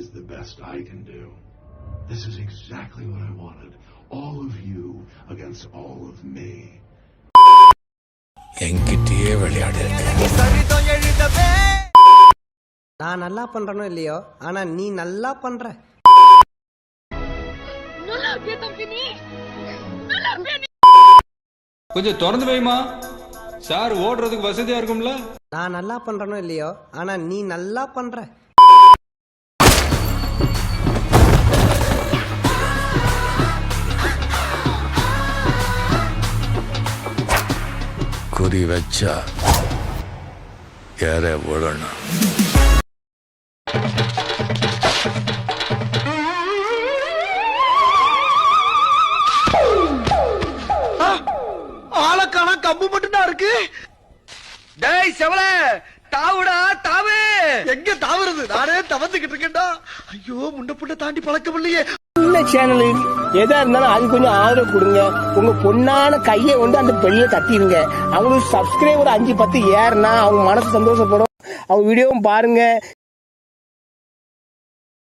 is the best I can do. This is exactly what I wanted. All of you against all of me. என்கிட்டயே விளையாடு. நான் நல்லா பண்றனோ இல்லையோ, ஆனா நீ நல்லா பண்ற. கொஞ்சம் திறந்து வைமா, சார் ஓடுறதுக்கு வசதியா இருக்கும்ல. நான் நல்லா பண்றனோ இல்லையோ, ஆனா நீ நல்லா பண்ற. குறி வச்சா யார விடணும். ஆளக்கான கம்பு மட்டும் தான் இருக்கு. டேய் செவல, தாவுடா தாவு. எங்க தாவுறது? நானே தவந்துகிட்டு இருக்கேன்டா. ஐயோ, முண்ட புண்ட தாண்டி பழக்கம் இல்லையே. இந்த சேனலு எதா இருந்தாலும் அது கொஞ்சம் ஆதரவு கொடுங்க. உங்க பொண்ணான கையை கொண்டு அந்த பெல்ல தட்டிடுங்க. அவங்களுக்கு சப்ஸ்கிரைபர் 5-10 ஏறுனா அவங்க மனசு சந்தோஷப்படும். அவங்க வீடியோவும் பாருங்க.